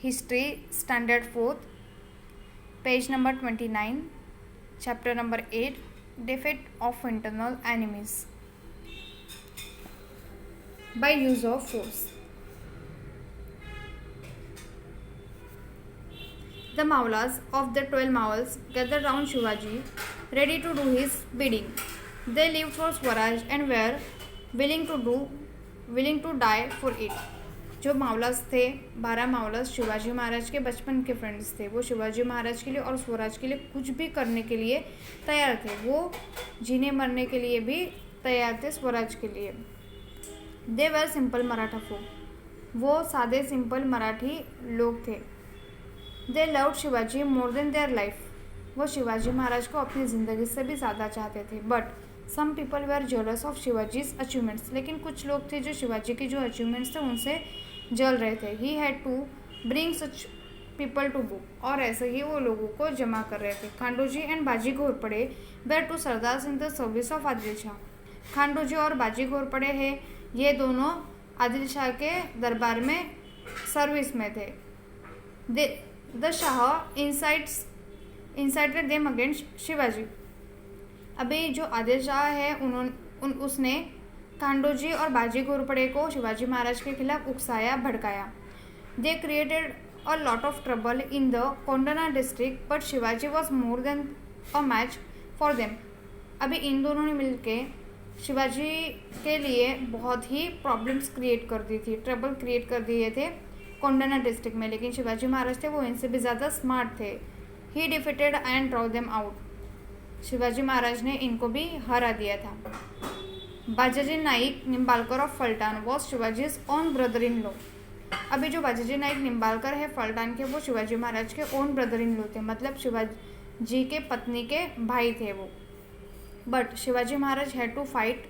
History standard 4th, page number 29, chapter number 8, defeat of internal enemies by use of force. The Maulas of the 12 Mauls gathered round Shivaji, ready to do his bidding. They lived for Swaraj and were willing to die for it. जो मावलास थे, 12 मावलास शिवाजी महाराज के बचपन के friends थे. वो शिवाजी महाराज के लिए और स्वराज के लिए कुछ भी करने के लिए तैयार थे. वो जीने मरने के लिए भी तैयार थे स्वराज के लिए. दे वर सिंपल मराठा folk. वो सादे सिंपल मराठी लोग थे. They loved Shivaji more than their life. वो शिवाजी महाराज को अपनी ज़िंदगी से भी ज़्यादा चाहते थे. But some people were jealous of Shivaji's achievements. लेकिन कुछ लोग थे जो शिवाजी के जो अचीवमेंट्स थे उनसे जल रहे थे. He had to bring such people to book. और ऐसे ही वो लोगों को जमा कर रहे थे. Khandoji and Baji Ghorpade were two sardars in the service of Adil Shah. Khandoji और बाजी घोरपड़े हैं, ये दोनों आदिल शाह के दरबार में सर्विस में थे. The Shah incited them against Shivaji. अभी जो आदिल शाह है उसने खांडोजी और बाजी घोरपड़े को शिवाजी महाराज के खिलाफ उकसाया, भड़काया. They created a lot of trouble in the Kondana district but Shivaji was more than a match for them. अभी इन दोनों ने मिलके शिवाजी के लिए बहुत ही प्रॉब्लम्स क्रिएट कर दी थी, ट्रबल क्रिएट कर दिए थे कोंडाना डिस्ट्रिक्ट में. लेकिन शिवाजी महाराज थे वो इनसे भी ज़्यादा स्मार्ट थे. He defeated and drove them out. Shivaji Maharaj ने इनको भी हरा दिया था. Bajaji Naik Nimbalkar of Phaltan was Shivaji's own brother in law. अभी जो बाजाजी नाइक निम्बालकर है फलटान के, वो शिवाजी महाराज के ओन ब्रदर इन लॉ थे. मतलब शिवाजी के पत्नी के भाई थे वो. But Shivaji Maharaj had to fight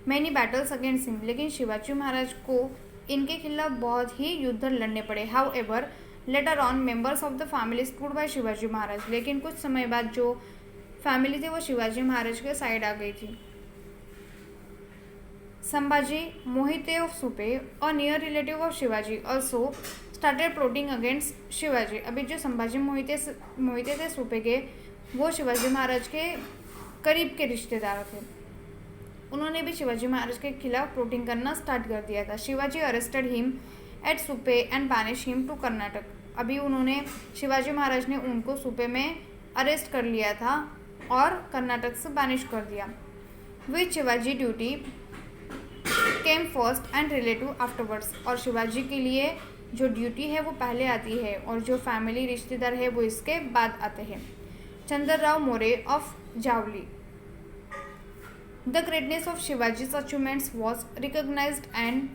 many battles against him. लेकिन शिवाजी महाराज को इनके खिलाफ बहुत ही युद्ध लड़ने पड़े. However later on members of the family stood by Shivaji Maharaj. लेकिन कुछ समय बाद जो फैमिली थी वो शिवाजी महाराज के साइड आ गई थी. संभाजी मोहिते ऑफ सुपे और near relative of Shivaji also started plotting against Shivaji. अभी जो संभाजी मोहिते थे सुपे के, वो शिवाजी महाराज के करीब के रिश्तेदार थे. उन्होंने भी शिवाजी महाराज के खिलाफ प्लॉटिंग करना स्टार्ट कर दिया था. Shivaji arrested him at Supe and banish him to Karnataka. अभी उन्होंने शिवाजी महाराज ने उनको सुपे में अरेस्ट कर लिया था और कर्नाटक से बैनिश कर दिया. Which Shivaji duty came first and relative afterwards. और शिवाजी के लिए जो ड्यूटी है वो पहले आती है और जो फैमिली रिश्तेदार है वो इसके बाद आते हैं. Chandrarao More of Javli. The greatness of Shivaji's achievements was recognized and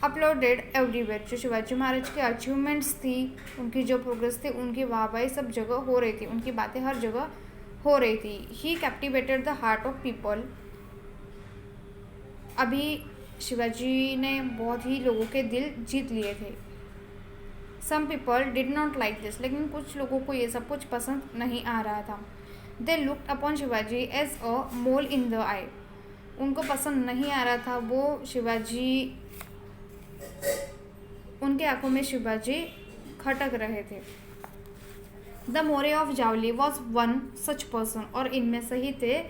applauded everywhere. जो शिवाजी महाराज के अचीवमेंट्स थी, उनकी जो प्रोग्रेस थी, उनकी वाहवाही सब जगह हो रही थी, उनकी बातें हर जगह हो रही थी. He captivated the heart of people. अभी शिवाजी ने बहुत ही लोगों के दिल जीत लिए थे. Some people did not like this. लेकिन कुछ लोगों को ये सब कुछ पसंद नहीं आ रहा था. They looked upon Shivaji as a mole in the eye. उनको पसंद नहीं आ रहा था वो शिवाजी, उनके आंखों में शिवाजी खटक रहे थे. The More of Javli was one such person. और इनमें से ही थे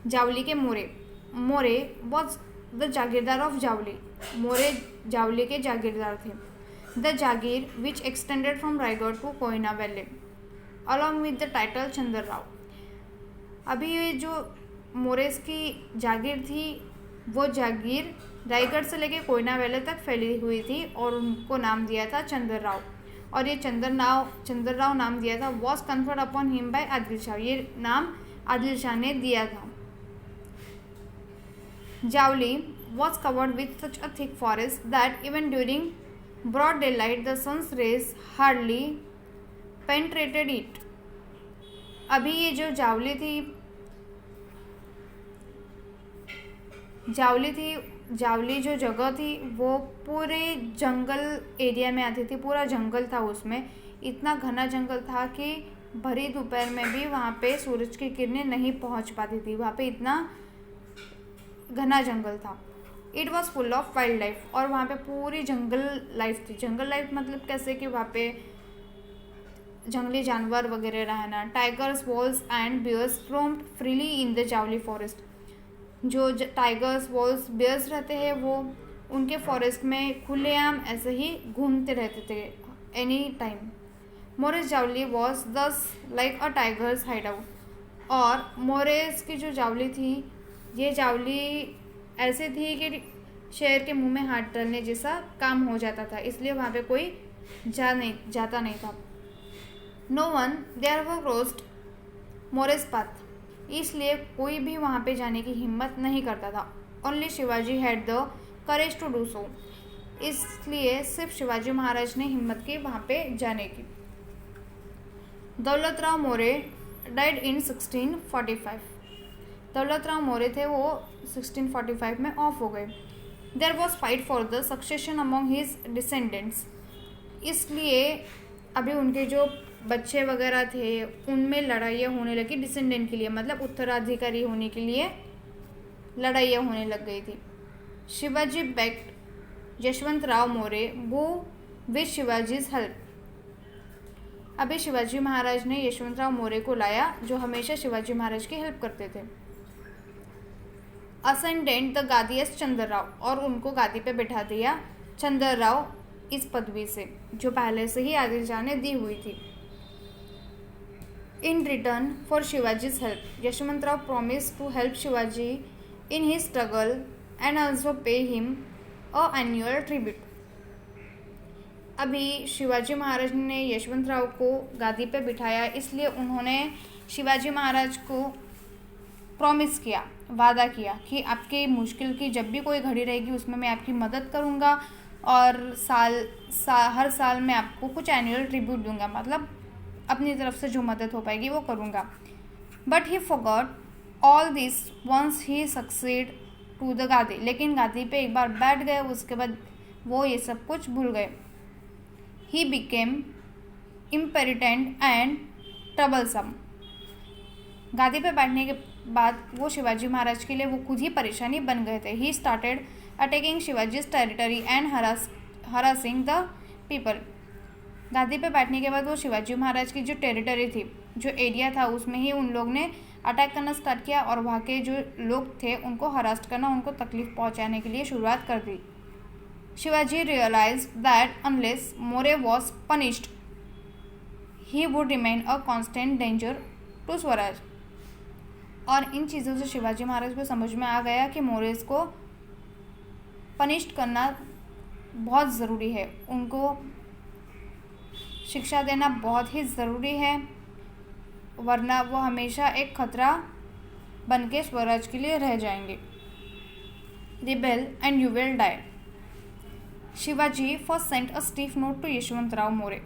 जावली के More. More was the jagirdar of Javli. More Javli के जागीरदार थे. The jagir which extended from Raigad to Koyna valley along with the title Chandrarao. अभी ये जो मोरेस की जागीर थी वो जागीर रायगढ़ से लेके कोयना वैली तक फैली हुई थी और उनको नाम दिया था चंद्रराव. और ये चंद्रराव नाम दिया था was conferred upon him by Adil Shah. ये नाम आदिल शाह ने दिया था. Javli was covered with such a thick forest that even during broad daylight the sun's rays hardly penetrated it. अभी ये जो जावली जो जगह थी वो पूरे जंगल एरिया में आती थी. पूरा जंगल था, उसमें इतना घना जंगल था कि भरी दोपहर में भी वहाँ पे सूरज की किरणें नहीं पहुँच पाती थी. वहाँ पे इतना घना जंगल था. It was full of wild life, और वहाँ पे पूरी जंगल लाइफ थी। जंगल लाइफ मतलब कैसे कि वहाँ पे जंगली जानवर वगैरह रहना। Tigers, wolves and bears roamed freely in the Javli forest. जो टाइगर्स, वॉल्स, बियर्स रहते हैं वो उनके फॉरेस्ट में खुलेआम ऐसे ही घूमते रहते थे any time. More's Javli was thus like a tiger's hideout, और मोरेस की जो जावली थी, ये जावली ऐसे थी कि शेर के मुंह में हाथ डालने जैसा काम हो जाता था, इसलिए वहाँ पे कोई जाता नहीं था। नो वन देयर वो क्रॉस्ड मोरेस पाथ, इसलिए कोई भी वहाँ पे जाने की हिम्मत नहीं करता था। Only Shivaji had the courage to do so, इसलिए सिर्फ शिवाजी महाराज ने हिम्मत की वहाँ पे जाने की। दौलत राव मोरे डाइड इन 1645। दौलत राव मोरे थे वो 1645 में ऑफ हो गए। There was fight for the succession among his descendants, इसलिए अभी उनके जो बच्चे वगैरह थे उनमें लड़ाइयाँ होने लगी डिसेंडेंट के लिए, मतलब उत्तराधिकारी होने के लिए लड़ाइयाँ होने लग गई थी। Shivaji bagged Yashwant Rao more go with Shivaji's help. अभी शिवाजी महाराज ने यशवंत राव मोरे को लाया जो हमेशा शिवाजी महाराज की हेल्प करते थे। असेंडेंट द गादी एस चंद्र राव, और उनको गादी पे बैठा दिया चंद्र राव इस पदवी से जो पहले से ही आदिल शाह ने दी हुई थी। In return for Shivaji's help, Yashwant Rao promise to help Shivaji in his struggle and also pay him a annual tribute. अभी शिवाजी महाराज ने यशवंत राव को गादी पे बिठाया, इसलिए उन्होंने शिवाजी महाराज को प्रॉमिस किया, वादा किया कि आपके मुश्किल की जब भी कोई घड़ी रहेगी उसमें मैं आपकी मदद करूंगा, और हर साल मैं आपको कुछ एनुअल ट्रिब्यूट दूंगा, मतलब अपनी तरफ से जो मदद हो पाएगी वो करूंगा। But he forgot all this once he succeed to the gadi, लेकिन गादी पे एक बार बैठ गए उसके बाद वो ये सब कुछ भूल गए। ही बिकेम इम्पेरिटेंट एंड ट्रबलसम, गादी पे बैठने के बाद वो शिवाजी महाराज के लिए वो खुद ही परेशानी बन गए थे। He started attacking Shivaji's territory and harassing the people. गादी पे बैठने के बाद वो शिवाजी महाराज की जो टेरिटरी थी, जो एरिया था, उसमें ही उन लोग ने अटैक करना स्टार्ट किया और वहाँ के जो लोग थे उनको हरास करना, उनको तकलीफ पहुँचाने के लिए शुरुआत कर दी। Shivaji realise that unless More was punished he would remain a constant danger to swaraj. और इन चीज़ों से शिवाजी महाराज को समझ में आ गया कि मोरेस को पनिश्ड करना बहुत ज़रूरी है, उनको शिक्षा देना बहुत ही ज़रूरी है, वरना वो हमेशा एक खतरा बन के स्वराज के लिए रह जाएंगे। Rebel and you will die. Shivaji first sent a stiff note to Yashwant Rao More.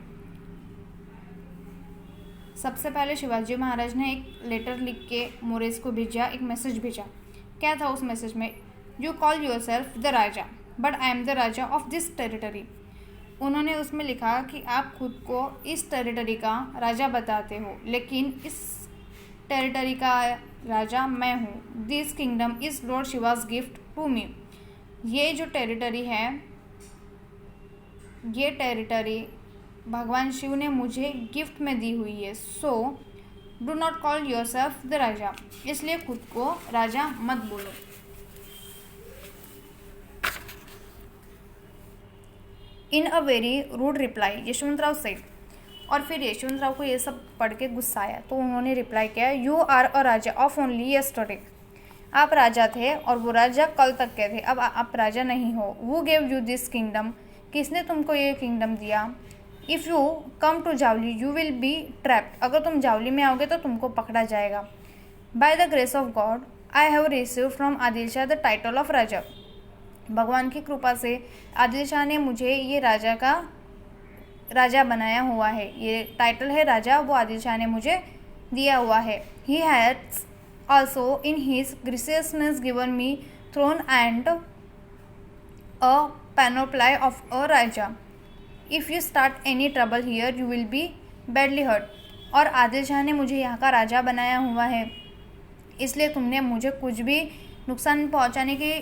सबसे पहले शिवाजी महाराज ने एक लेटर लिख के मोरेस को भेजा, एक मैसेज भेजा। क्या था उस मैसेज में? You call yourself the raja but I am the raja of this territory. उन्होंने उसमें लिखा कि आप खुद को इस टेरिटरी का राजा बताते हो, लेकिन इस टेरिटरी का राजा मैं हूँ। This kingdom is lord Shiva's gift to me. ये जो टेरिटरी है, ये टेरिटरी भगवान शिव ने मुझे गिफ्ट में दी हुई है। So do not call yourself the raja, इसलिए खुद को राजा मत बोलो। In a very rude reply Yashwant Rao said. और फिर यशवंत राव को ये सब पढ़ के गुस्सा आया, तो उन्होंने रिप्लाई किया, you are a raja of only yesterday. आप राजा थे और वो राजा कल तक के थे, अब आप राजा नहीं हो। वो गेव यू दिस किंगडम, किसने तुमको ये किंगडम दिया? If you come to Javli you will be trapped, अगर तुम जावली में आओगे तो तुमको पकड़ा जाएगा। By the grace of God I have receive from Adil Shah the title of raja. भगवान की कृपा से आदिल शाह ने मुझे ये राजा का राजा बनाया हुआ है, ये टाइटल है राजा, वो आदिल शाह ने मुझे दिया हुआ है। He has also in his graciousness given me throne and a panoply of a raja. If you start any trouble here you will be badly hurt. और आदिल शाह ने मुझे यहाँ का राजा बनाया हुआ है, इसलिए तुमने मुझे कुछ भी नुकसान पहुँचाने की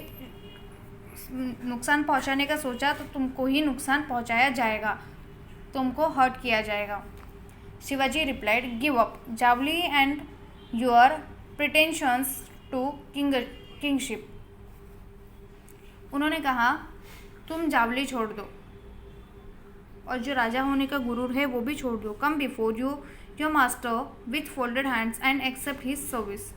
नुकसान पहुंचाने का सोचा तो तुमको ही नुकसान पहुंचाया जाएगा, तुमको हर्ट किया जाएगा। Shivaji replied, give up Javli and your pretensions to kingship. उन्होंने कहा, तुम जावली छोड़ दो और जो राजा होने का गुरूर है वो भी छोड़ दो। Come before you your master with folded hands and accept his service.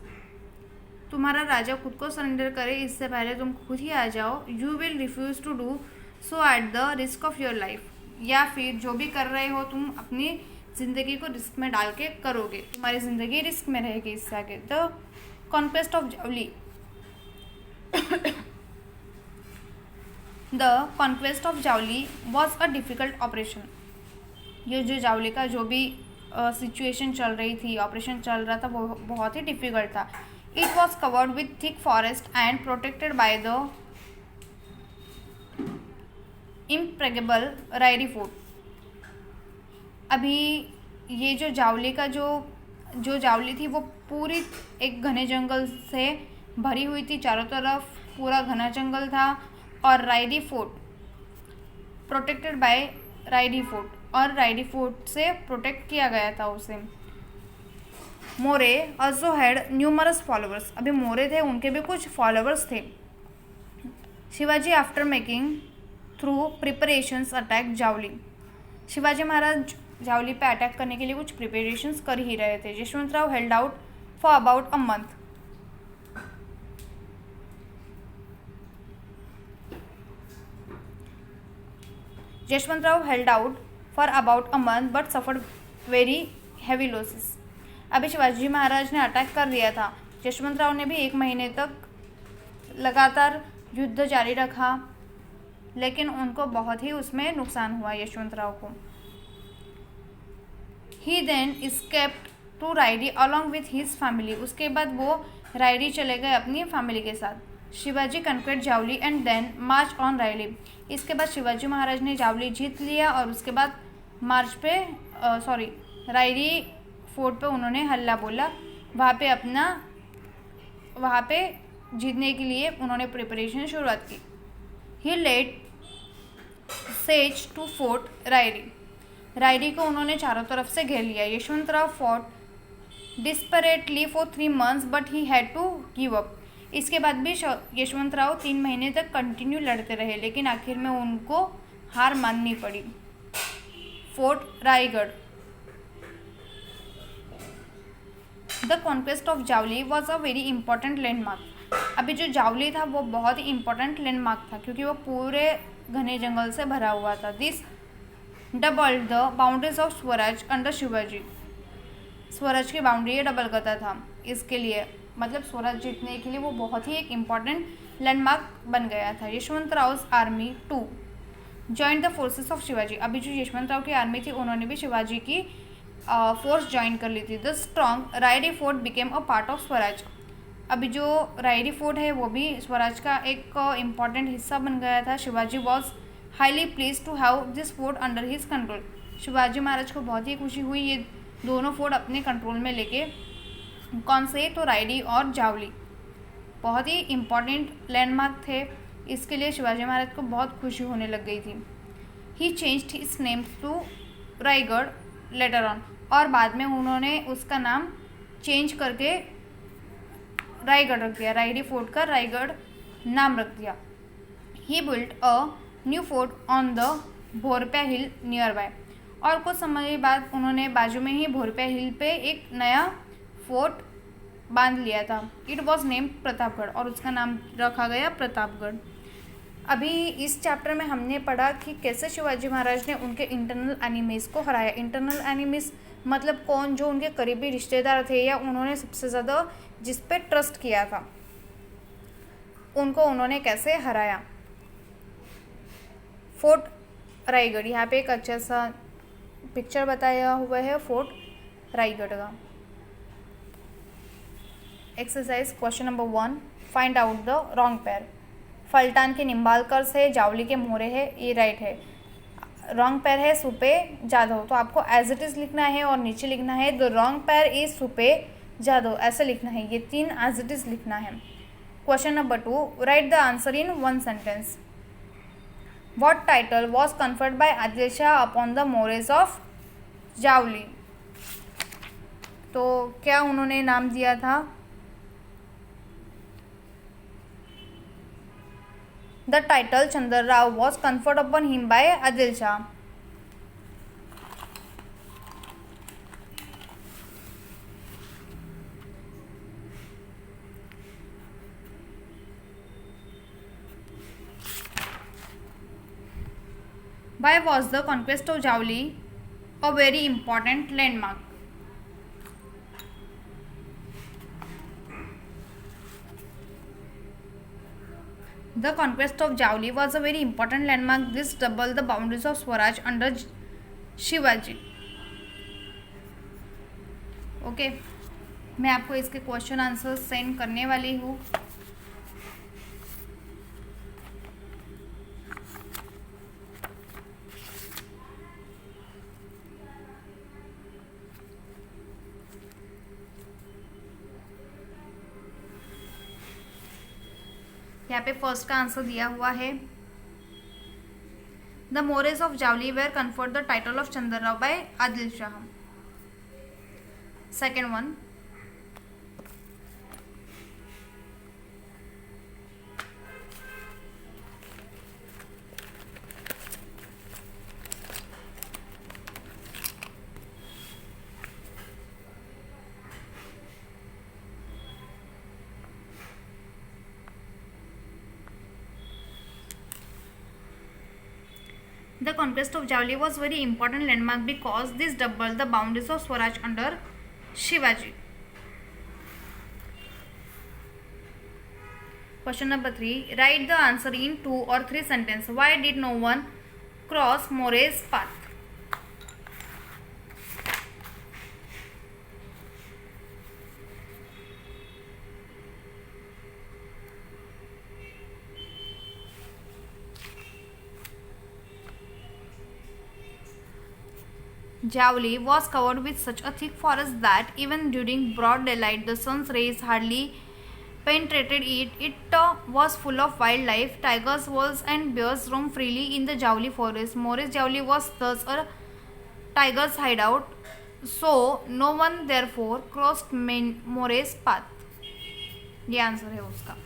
तुम्हारा राजा खुद को सरेंडर करे इससे पहले तुम खुद ही आ जाओ। You will refuse to do so at the risk of your life. या फिर जो भी कर रहे हो तुम अपनी ज़िंदगी को रिस्क में डाल के करोगे, तुम्हारी ज़िंदगी रिस्क में रहेगी इससे आगे। The conquest of Javli the conquest of Javli was a difficult operation. ये जो जावली का जो भी सिचुएशन चल रही थी, ऑपरेशन चल रहा था, वो बहुत ही डिफ़िकल्ट था। It was covered with thick forest and protected by the impregnable Rairi fort. अभी ये जो जावली का जो जावली थी वो पूरी एक घने जंगल से भरी हुई थी, चारों तरफ पूरा घना जंगल था। और Rairi fort protected by Rairi fort, और रायरी फोर्ट से प्रोटेक्ट किया गया था उसे। More also had numerous followers. अभी मोरे थे, उनके भी कुछ फॉलोअर्स थे। Shivaji after making thorough preparations attack Javli. Shivaji Maharaj Javli पे अटैक करने के लिए कुछ प्रिपरेशंस कर ही रहे थे। Yashwantrao held out for about a month. Yashwantrao held out for about a month but suffered very heavy losses. अभी शिवाजी महाराज ने अटैक कर दिया था। यशवंतराव ने भी 1 महीने तक लगातार युद्ध जारी रखा, लेकिन उनको बहुत ही उसमें नुकसान हुआ यशवंतराव को। He then escaped to Rairi along with his family. उसके बाद वो रायरी चले गए अपनी फैमिली के साथ। Shivaji conquered Javli and then march on Rairi. इसके बाद शिवाजी महाराज ने जावली जीत लिया और उसके बाद मार्च पे रायरी फोर्ट पे उन्होंने हल्ला बोला। वहाँ पे जीतने के लिए उन्होंने प्रिपरेशन शुरुआत की। He laid siege to fort Rairi. Rairi को उन्होंने चारों तरफ से घेर लिया। Yashwantrao fought desperately for 3 months but he had to give up. इसके बाद भी यशवंतराव 3 महीने तक कंटिन्यू लड़ते रहे, लेकिन आखिर में उनको हार माननी पड़ी। Fort Raigad. The conquest of Javli was a very important landmark. अभी जो जावली था वो बहुत ही इंपॉर्टेंट लैंडमार्क था, क्योंकि वो पूरे घने जंगल से भरा हुआ था। This doubled the boundaries of Swaraj under Shivaji. Swaraj की बाउंड्री ये डबल करता था। इसके लिए मतलब स्वराज जीतने के लिए वो बहुत ही एक इम्पॉर्टेंट लैंडमार्क बन गया था। Yashwantrao army to join the forces of Shivaji. अभी जो यशवंतराव की आर्मी थी उन्होंने भी शिवाजी की फोर्स ज्वाइन कर ली थी। The strong Rairi fort became a part of Swaraj. अभी जो रायरी फोर्ट है वो भी स्वराज का एक इम्पॉर्टेंट हिस्सा बन गया था। Shivaji was highly pleased to have this fort under his control. Shivaji Maharaj को बहुत ही खुशी हुई ये दोनों फोर्ट अपने कंट्रोल में लेके। कौन से? तो रायरी और जावली बहुत ही इम्पॉर्टेंट लैंडमार्क थे, इसके लिए शिवाजी महाराज को बहुत खुशी होने लग गई थी। He changed his name to Raigad later on. और बाद में उन्होंने उसका नाम चेंज करके रायगढ़ रख दिया। रायरी फोर्ट का रायगढ़ नाम रख दिया। He built a new fort on the Bhorpya hill nearby. और कुछ समय बाद उन्होंने बाजू में ही भोरप्या हिल पे एक नया फोर्ट बांध लिया था। इट वॉज नेम्ड प्रतापगढ़, और उसका नाम रखा गया प्रतापगढ़। अभी इस चैप्टर में हमने पढ़ा कि कैसे शिवाजी महाराज ने उनके इंटरनल एनिमीज को हराया। इंटरनल एनिमीज मतलब कौन? जो उनके करीबी रिश्तेदार थे या उन्होंने सबसे ज़्यादा जिस पे ट्रस्ट किया था, उनको उन्होंने कैसे हराया। फोर्ट रायगढ़, यहाँ पे एक अच्छा सा पिक्चर बताया हुआ है फोर्ट रायगढ़ का। Exercise question number 1, find out the wrong pair. Phaltan के निम्बालकर से, जावली के मोरे है, ये राइट है। रॉन्ग पेयर है सुपे जाधव, तो आपको एज इट इज़ लिखना है और नीचे लिखना है the wrong pair is Supe Jadhav, ऐसे लिखना है। ये 3 एज इट इज़ लिखना है। Question number 2. Write the answer in one sentence. What title was conferred by Adil Shah upon the Moors of Javli? तो क्या उन्होंने नाम दिया था? The title Chandra Rao was conferred upon him by Adil Shah. Why was the conquest of Javli a very important landmark? The conquest of Javli was a very important landmark. This doubled the boundaries of Swaraj under Shivaji. Okay, मैं आपको इसके question answer send करने वाली हूँ. यहाँ पे first का answer दिया हुआ है. The Mores of Javli were conferred the title of Chandrarao by Adil Shah. Second one, the conquest of Javli was very important landmark because this doubled the boundaries of Swaraj under Shivaji. Question number 3. Write the answer in 2 or 3 sentences. Why did no one cross More's path? Javli was covered with such a thick forest that even during broad daylight the sun's rays hardly penetrated it. It was full of wildlife. Tigers, wolves and bears roam freely in the Javli forest. More's Javli was thus a tiger's hideout, so no one therefore crossed More's path. ये answer है उसका.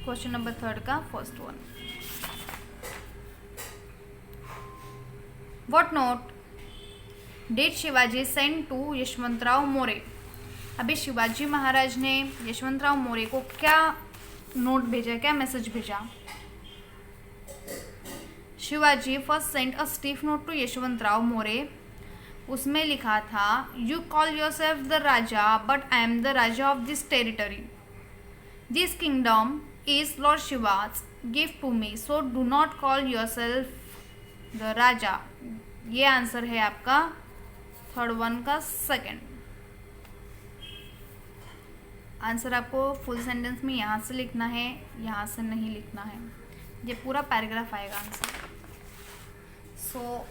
Question number 3 का first one. What note did Shivaji send to Yashwantrao More? अभी शिवाजी महाराज ने यशवंतराव मोरे को क्या note भेजा, क्या मैसेज भेजा? Shivaji first sent a stiff note to Yashwantrao More. उसमें लिखा था, you call yourself the raja but I am the raja of this territory. This kingdom is lord Shiva's gift to me, so do not call yourself the raja. ये answer है आपका third one का second. Answer आपको full sentence में यहाँ से लिखना है, यहाँ से नहीं लिखना है. ये पूरा पैराग्राफ आएगा आंसर. सो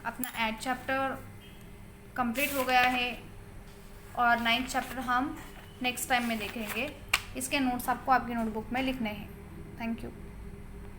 अपना 8th चैप्टर कंप्लीट हो गया है और 9th चैप्टर हम नेक्स्ट टाइम में देखेंगे. इसके नोट्स आपको आपकी नोटबुक में लिखने हैं. Thank you.